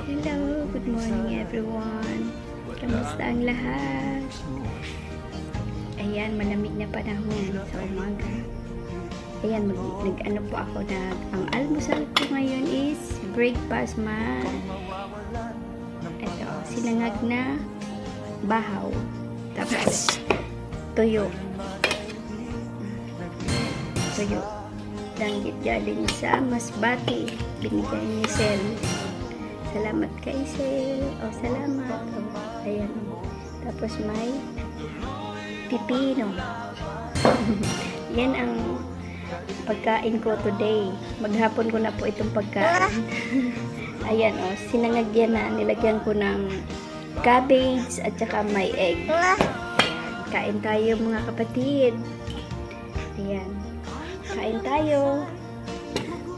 Hello, good morning everyone. Kamusta ang lahat? Ayan, malamig na panahon sa umaga. Ayan, nag-ano po ako na, ang almusal ko ngayon is breakfast ito, sinangag na bahaw. Tapos, tuyo. Tuyo. Danggit galing sa Masbate. Binigay ni Sel. Salamat kay Sel. Salamat. Ayan. Tapos may pipino. Yan ang pagkain ko today. Maghapon ko na po itong pagkain. Ayan, sinangagyan na. Nilagyan ko ng cabbage at saka may egg. Kain tayo mga kapatid. Ayan. Kain tayo.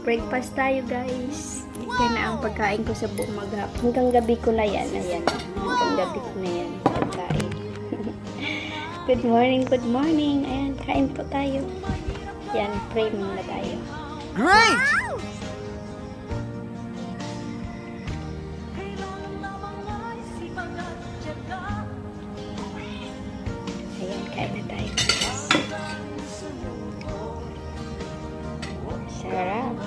Breakfast tayo guys. Yan na ang pagkain ko sa buong maghapon. Hanggang gabi ko na yan. Ayan. Hanggang gabi ko na yan. Pagkain. Good morning, good morning. Ayan, kain po tayo. Yan, pray muna tayo. Great! Ayan, kain na tayo. Sarap.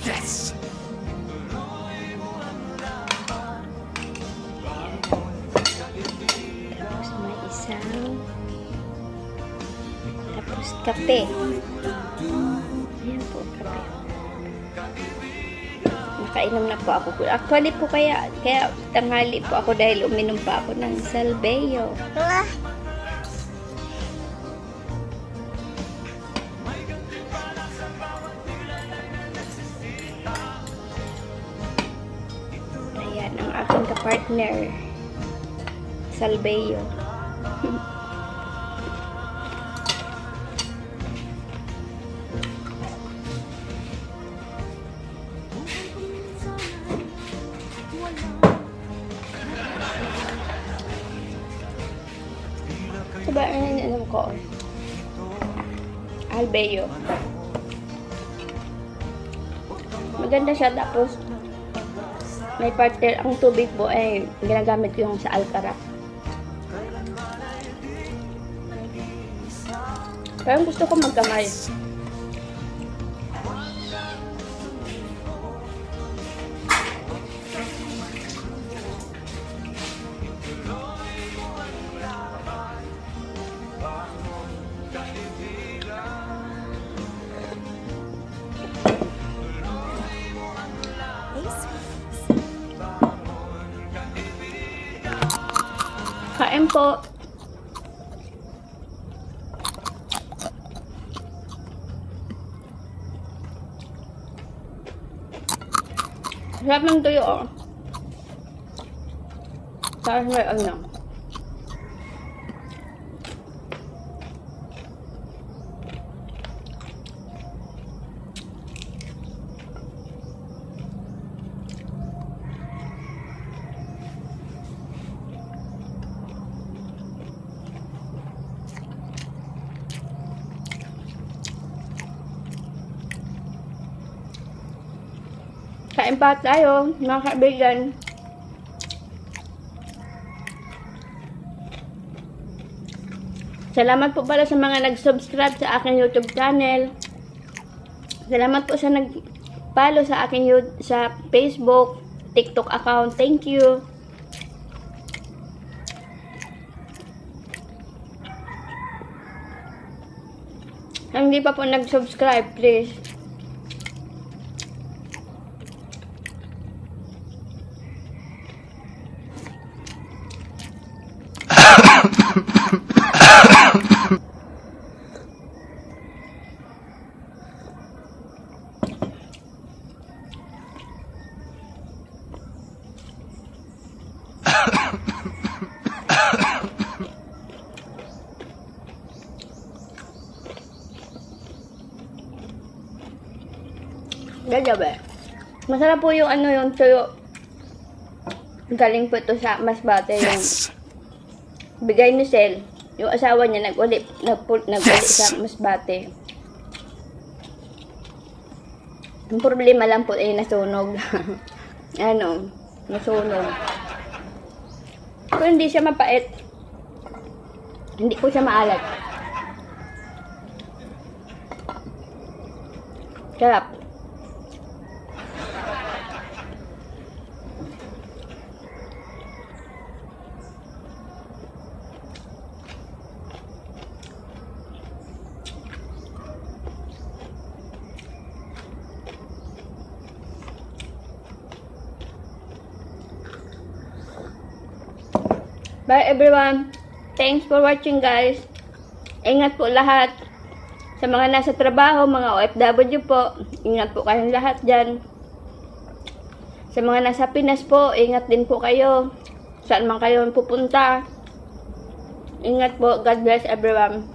Yes! Tapos may isang. Tapos kape. Ayan po, kape. Nakainom na po ako. Actually po kaya tanghali po ako dahil uminom pa ako ng salbeo. Ayan, ang aking kapartner. Salbeo. Diba, alam ko? Albeo. Maganda siya, tapos may partner, ang tubig po ay ginagamit ko yung sa Alcara. Parang gusto ko magkamay. Kain po. Sarap ng tuyo, Tapos may ano. Kain pa tayo, mga kaibigan. Salamat po pala sa mga nag-subscribe sa aking YouTube channel. Salamat po sa nag-follow sa aking sa Facebook, TikTok account. Thank you. Kung hindi pa po nag-subscribe, please. Gabi. Masarap po yung yung tuyo. Galing po ito sa Masbate yung bigay ni Sel. Yung asawa niya nag-uli sa Masbate. Ang problema lang po ay nasunog. ano, nasunog. Pero hindi siya mapait. Hindi po siya maalat. Sarap. Bye everyone. Thanks for watching guys. Ingat po lahat. Sa mga nasa trabaho, mga OFW po, ingat po kayong lahat dyan. Sa mga nasa Pinas po, ingat din po kayo. Saan man kayo pupunta. Ingat po. God bless everyone.